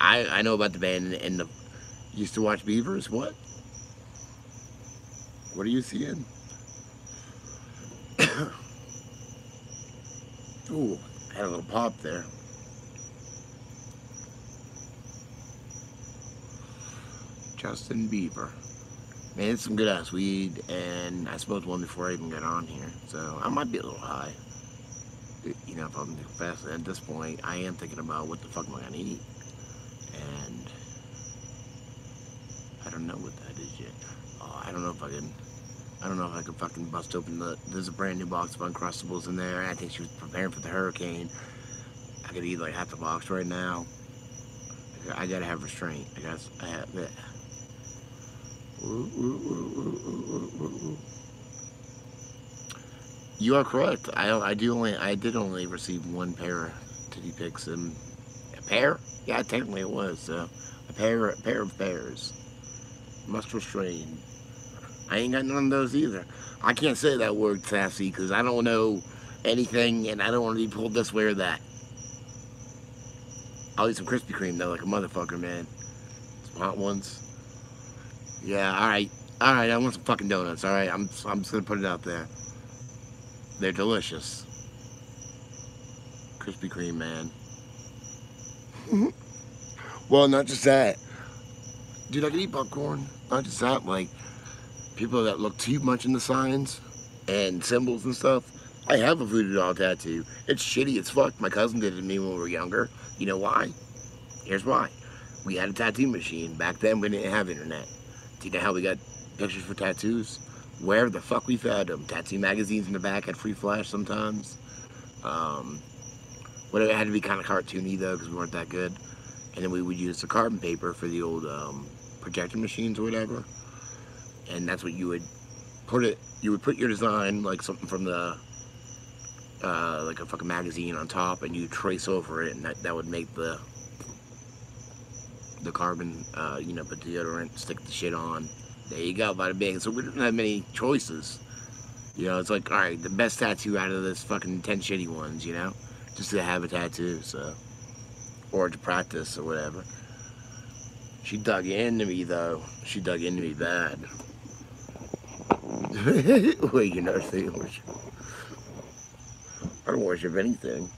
I know about the band and the... Used to watch Beavers? What? What are you seeing? Ooh, I had a little pop there. Justin Bieber. Man, it's some good ass weed, and I smoked one before I even got on here, so I might be a little high. You know, if I'm fast at this point, I am thinking about what the fuck am I gonna eat, and I don't know what that is yet. Oh, I don't know if I can fucking bust open there's a brand new box of Uncrustables in there. I think she was preparing for the hurricane. I could eat like half the box right now. I gotta have restraint. I have that. You are correct. I did only receive one pair of titty pics, and a pair? Yeah, technically it was. So a pair of pairs. Must restrain. I ain't got none of those either. I can't say that word sassy because I don't know anything, and I don't want to be pulled this way or that. I'll eat some Krispy Kreme though, like a motherfucker, man. Some hot ones. Yeah, alright. Alright, I want some fucking donuts, alright? I'm just gonna put it out there. They're delicious. Krispy Kreme, man. Well, not just that. Dude, I can eat popcorn. Not just that, like, people that look too much in the signs and symbols and stuff. I have a voodoo doll tattoo. It's shitty as fuck. My cousin did it to me when we were younger. You know why? Here's why. We had a tattoo machine. Back then, we didn't have internet. Do you know how we got pictures for tattoos? Where the fuck we found them? Tattoo magazines in the back had free flash sometimes. It had to be kind of cartoony though, because we weren't that good. And then we would use the carbon paper for the old projector machines or whatever. And that's what you would put it. You would put your design, like something from the like a fucking magazine on top, and you trace over it, and that would make the carbon, you know, put deodorant, stick the shit on. There you go, bada bing. So we didn't have many choices. You know, it's like, alright, the best tattoo out of this fucking 10 shitty ones, you know? Just to have a tattoo, so. Or to practice or whatever. She dug into me, though. She dug into me bad. Wait, you're not saying worship. I don't worship anything.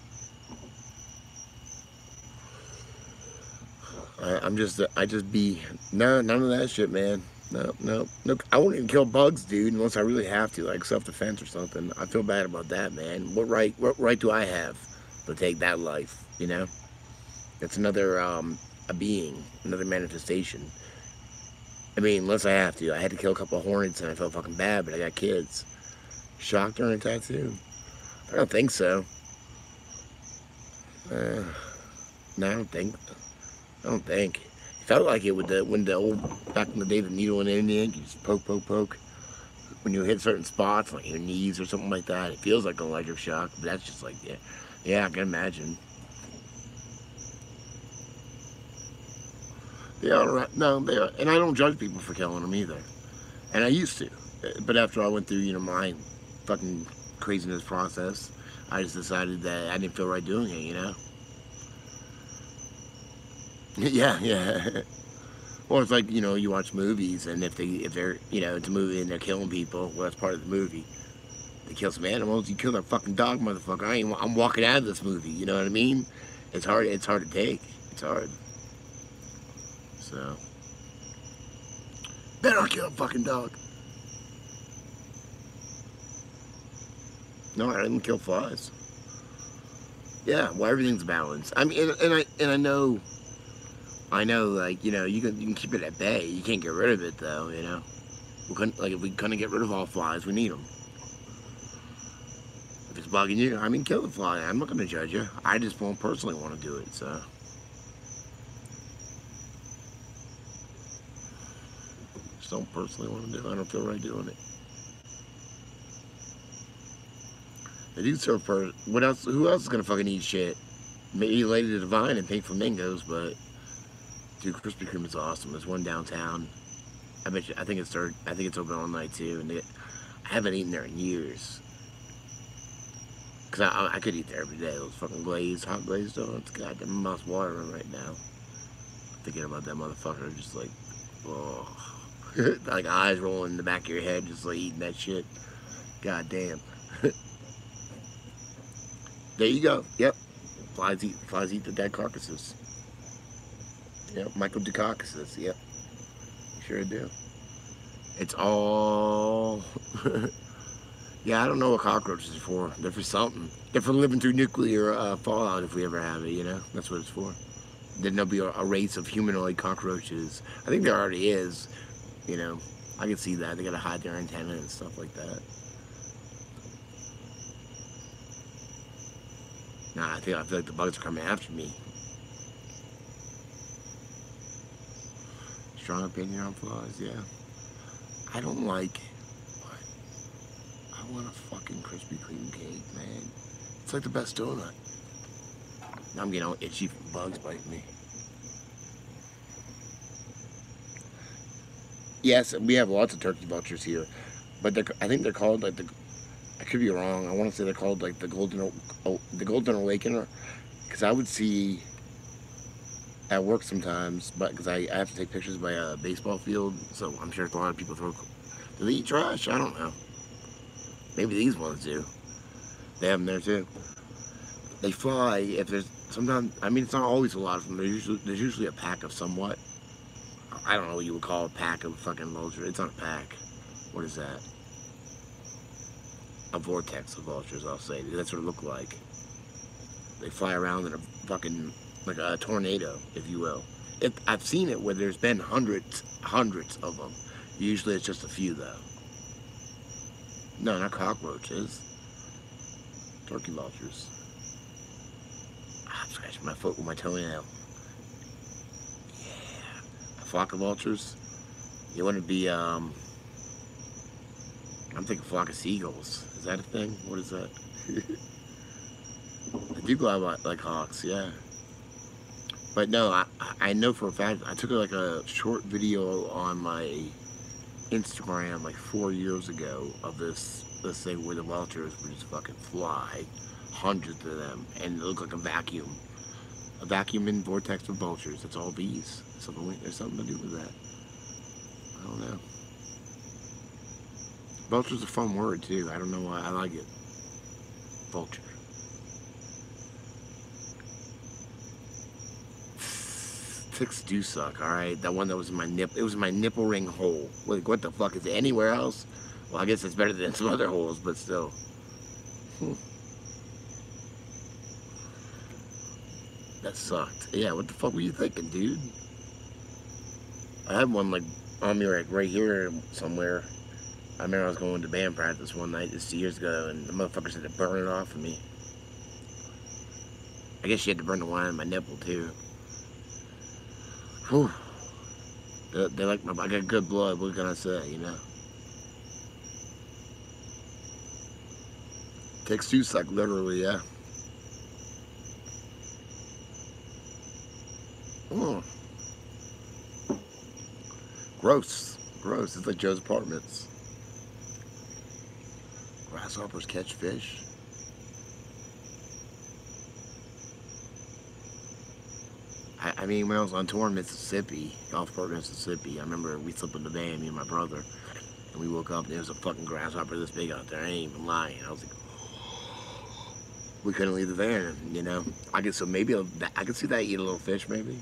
I just be, no, none of that shit, man. No. I won't even kill bugs, dude, unless I really have to, like self-defense or something. I feel bad about that, man. What right do I have to take that life, you know? It's another, a being, another manifestation. I mean, unless I have to. I had to kill a couple of hornets and I felt fucking bad, but I got kids. Shocked during a tattoo? I don't think so. No, I don't think. It felt like it with when the old, back in the day, the needle and Indian, you just poke. When you hit certain spots, like your knees or something like that, it feels like an electric shock, but that's just like, yeah, I can imagine. They are, no, they are, and I don't judge people for killing them either. And I used to, but after I went through, you know, my fucking craziness process, I just decided that I didn't feel right doing it, you know? Yeah. Well, it's like, you know, you watch movies, and if they're, you know, it's a movie and they're killing people, well, that's part of the movie. They kill some animals, you kill that fucking dog, motherfucker. I'm walking out of this movie, you know what I mean? It's hard to take. It's hard. So, better not kill a fucking dog. No, I didn't kill flies. Yeah, well, everything's balanced. I mean, and I know I know, like, you know, you can keep it at bay. You can't get rid of it though, you know. We couldn't, like, if we couldn't get rid of all flies, we need them. If it's bugging you, I mean, kill the fly. I'm not gonna judge you. I just won't personally want to do it, so. Just don't personally want to do it. I don't feel right doing it. They do serve for what else? Who else is gonna fucking eat shit? Maybe Lady Divine and Pink Flamingos, but dude, Krispy Kreme is awesome. There's one downtown. I bet you. I think it's open all night too. And I haven't eaten there in years. Cause I could eat there every day. Those fucking hot glazed donuts. God, my mouth's watering right now. Thinking about that motherfucker, just like, oh, like eyes rolling in the back of your head, just like eating that shit. God damn. There you go. Yep. Flies eat the dead carcasses. Yep. Michael Dukakis. Yep. Sure do. It's all. Yeah, I don't know what cockroaches are for. They're for something. They're for living through nuclear fallout if we ever have it, you know? That's what it's for. Then there'll be a race of humanoid cockroaches. I think there already is, you know? I can see that. They gotta hide their antenna and stuff like that. Nah, I feel like the bugs are coming after me. Strong opinion on flies, yeah. I don't like it, but I want a fucking Krispy Kreme cake, man. It's like the best donut. Now I'm getting all itchy from bugs biting me. Yes, we have lots of turkey vultures here, but I think they're called like the. I could be wrong. I want to say they're called like the Golden Awakener, because I would see at work sometimes, but because I have to take pictures by a baseball field, so I'm sure a lot of people throw. Do they eat trash? I don't know. Maybe these ones do. They have them there too. They fly if there's sometimes. I mean, it's not always a lot of them. There's usually a pack of somewhat. I don't know what you would call a pack of fucking vultures. It's not a pack. What is that? A vortex of vultures, I'll say. That's what it looked like. They fly around in a fucking, like a tornado, if you will. I've seen it where there's been hundreds of them. Usually it's just a few, though. No, not cockroaches. Turkey vultures. I'm scratching my foot with my toenail. Yeah. A flock of vultures. You want to be, I'm thinking flock of seagulls. Is that a thing? What is that? I do glide like hawks, yeah. But no, I know for a fact, I took like a short video on my Instagram like 4 years ago of this thing where the vultures would just fucking fly, hundreds of them, and it looked like a vacuum in vortex of vultures. It's all bees. There's something to do with that. I don't know. Vulture's a fun word too. I don't know why I like it. Vulture. Ticks do suck, alright? That one that was in my nipple, it was in my nipple ring hole. Like, what the fuck? Is it anywhere else? Well, I guess it's better than some other holes, but still. That sucked. Yeah, what the fuck were you thinking, dude? I had one, like, on me right here somewhere. I remember I was going to band practice one night just years ago, and the motherfuckers had to burn it off of me. I guess she had to burn the one on my nipple, too. Whew. They like I got good blood, what can I say, you know? Ticks do suck, literally, yeah. Gross. Gross. It's like Joe's Apartments. Grasshoppers catch fish. I mean, when I was on tour in Mississippi, Gulfport, Mississippi, I remember we slept in the van, me and my brother, and we woke up and there was a fucking grasshopper this big out there. I ain't even lying. I was like, we couldn't leave the van, you know? I guess so. Maybe I could see that eat a little fish, maybe.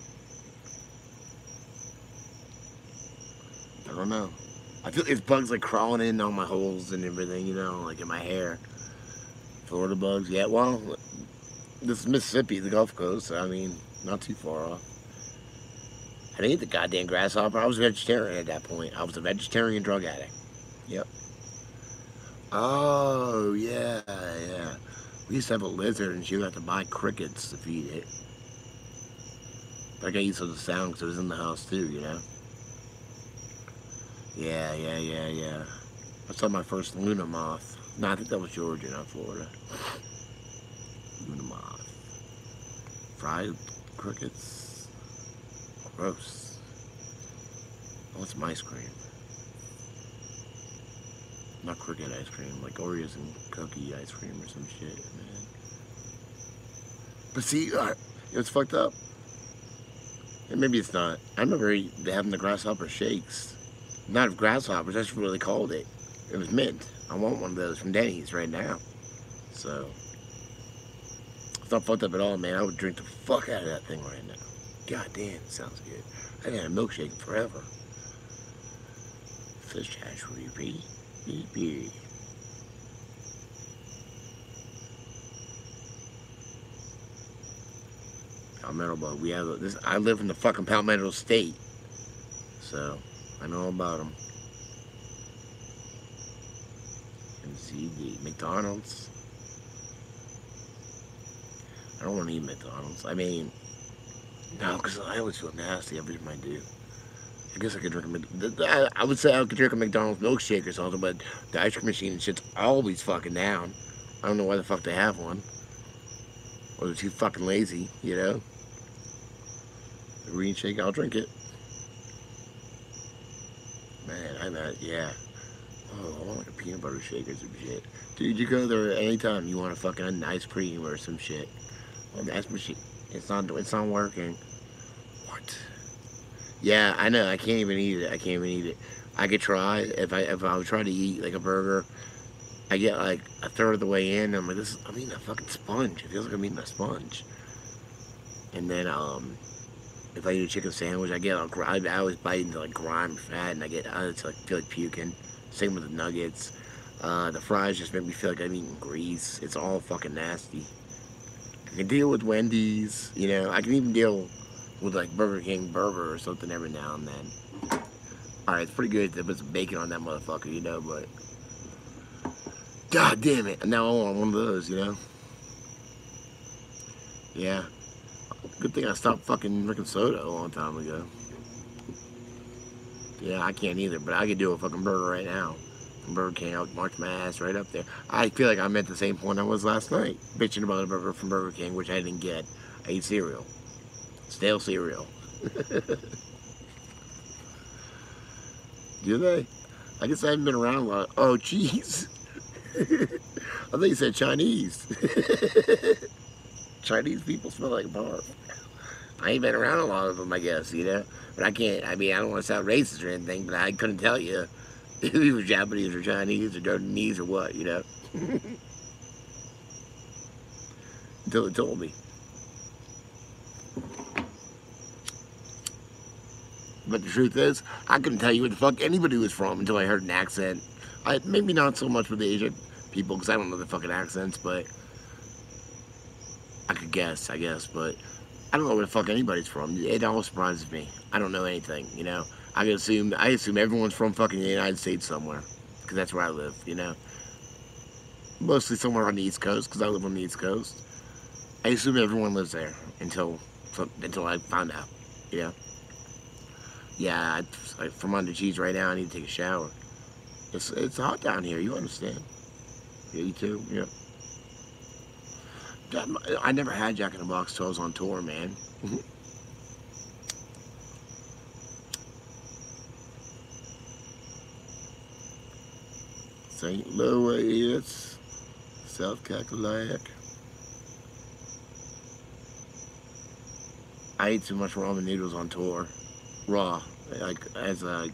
I don't know. I feel it's bugs like crawling in on my holes and everything, you know, like in my hair. Florida bugs, yeah. Well, this is Mississippi, the Gulf Coast. So, I mean, not too far off. I didn't eat the goddamn grasshopper. I was a vegetarian at that point. I was a vegetarian drug addict. Yep. Oh, yeah, yeah. We used to have a lizard, and she would have to buy crickets to feed it. But I got used to the sound because it was in the house, too, you know? Yeah, yeah, yeah, yeah. I saw my first Luna moth. No, I think that was Georgia, not Florida. Luna moth. Fried crickets. Gross. I want some ice cream. Not cricket ice cream, like Oreos and cookie ice cream or some shit, man. But see, it's fucked up. And maybe it's not. I remember having the grasshopper shakes. Not of grasshoppers, that's what they called it. It was mint. I want one of those from Denny's right now. So, it's not fucked up at all, man. I would drink the fuck out of that thing right now. God damn, it sounds good. I haven't had a milkshake in forever. Fish hash repeat. Beep. Palmetto bug. We have this. I live in the fucking Palmetto State, so I know about them. MCD. McDonald's. I don't want to eat McDonald's. I mean, no, because I always feel nasty every time I do. I guess I could drink I would say I could drink a McDonald's milkshake or something, but the ice cream machine and shit's always fucking down. I don't know why the fuck they have one. Or they're too fucking lazy, you know? The green shake, I'll drink it. Man, yeah. Oh, I want like a peanut butter shake or some shit. Dude, you go there anytime you want a fucking ice cream or some shit. Well, the ice machine, it's not working. What? Yeah, I know. I can't even eat it. I can't even eat it. I could try if I would try to eat like a burger. I get like a third of the way in. I'm like, I'm eating a fucking sponge. It feels like I'm eating a sponge. And then if I eat a chicken sandwich, I always bite into like grime fat, and I feel like puking. Same with the nuggets. The fries just make me feel like I'm eating grease. It's all fucking nasty. I can deal with Wendy's. You know, I can even deal with like Burger King burger or something every now and then. Alright, it's pretty good to put some bacon on that motherfucker, you know, but god damn it, now I want one of those, you know? Yeah. Good thing I stopped fucking drinking soda a long time ago. Yeah, I can't either, but I could do a fucking burger right now. Burger King, I'll march my ass right up there. I feel like I'm at the same point I was last night, bitching about a burger from Burger King, which I didn't get. I ate cereal. Stale cereal. Do they? I guess I haven't been around a lot. Oh, jeez. I thought you said Chinese. Chinese people smell like barf. I ain't been around a lot of them, I guess, you know? But I can't, I mean, I don't want to sound racist or anything, but I couldn't tell you if he was Japanese or Chinese or Japanese or what, you know? Until it told me. But the truth is, I couldn't tell you what the fuck anybody was from until I heard an accent. Maybe not so much with the Asian people, because I don't know the fucking accents, but I could guess, I guess, but I don't know where the fuck anybody's from. It all surprises me. I don't know anything, you know? I assume everyone's from fucking the United States somewhere, because that's where I live, you know? Mostly somewhere on the East Coast, because I live on the East Coast. I assume everyone lives there until I found out, you know? Yeah, I'm on the cheese right now. I need to take a shower. It's hot down here. You understand? Yeah, you too. Yeah. I never had Jack in the Box till I was on tour, man. St. Louis, South Carolina. I ate too much ramen noodles on tour. Raw, like as like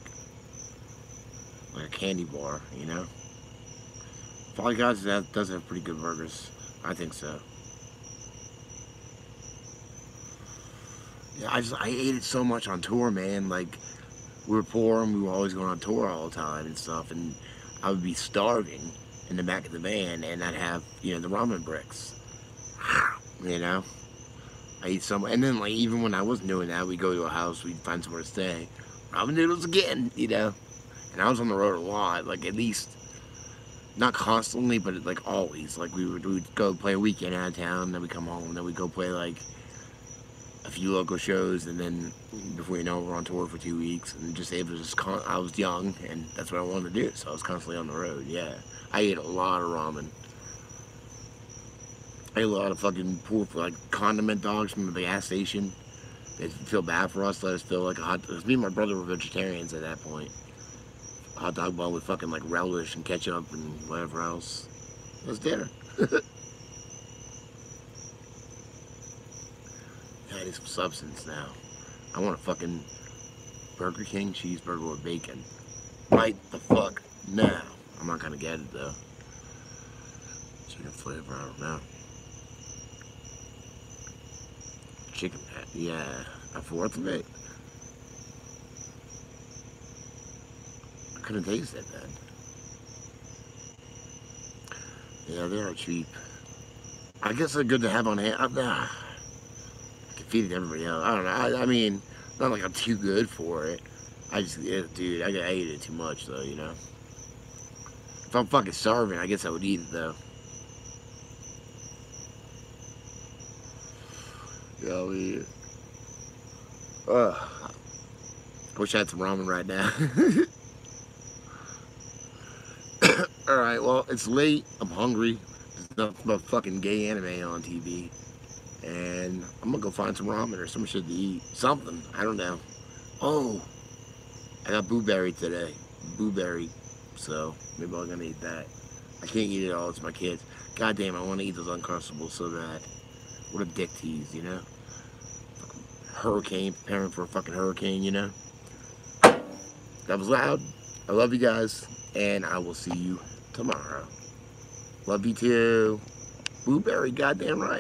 a candy bar, you know. Five Guys does have pretty good burgers. I think so. Yeah, I ate it so much on tour, man. Like we were poor and we were always going on tour all the time and stuff, and I would be starving in the back of the van, and I'd have, you know, the ramen bricks. You know, I eat some, and then like even when I wasn't doing that, we'd go to a house, we'd find somewhere to stay. Ramen noodles again, you know. And I was on the road a lot, like at least not constantly, but like always. Like we'd go play a weekend out of town, then we come home, then we go play like a few local shows, and then before you know, we're on tour for 2 weeks, and just able to I was young, and that's what I wanted to do, so I was constantly on the road. Yeah, I ate a lot of ramen. I ate a lot of fucking poor like condiment dogs from the gas station. They feel bad for us, let us feel like a hot. Because me and my brother were vegetarians at that point. A hot dog bun with fucking like relish and ketchup and whatever else. It was dinner. Yeah, I need some substance now. I want a fucking Burger King cheeseburger with bacon. Right the fuck now. I'm not gonna get it though. Chicken flavor, I don't know. Chicken patty, yeah. A fourth of it? I couldn't taste it then. Yeah, they are cheap. I guess they're good to have on hand. I can feed it to everybody else. I don't know. I mean, not like I'm too good for it. I just, dude, I ate it too much though, you know. If I'm fucking starving, I guess I would eat it though. Yeah, I'll eat it. Wish I had some ramen right now. Alright, well, it's late. I'm hungry. There's nothing but fucking gay anime on TV. And I'm gonna go find some ramen or some shit to eat. Something. I don't know. Oh, I got blueberry today. Blueberry. So maybe I'm gonna eat that. I can't eat it all. It's my kids. God damn, I want to eat those Uncrustables so bad. What a dick tease, you know? Hurricane, preparing for a fucking hurricane, you know? That was loud. I love you guys, and I will see you tomorrow. Love you too. Blueberry, goddamn right.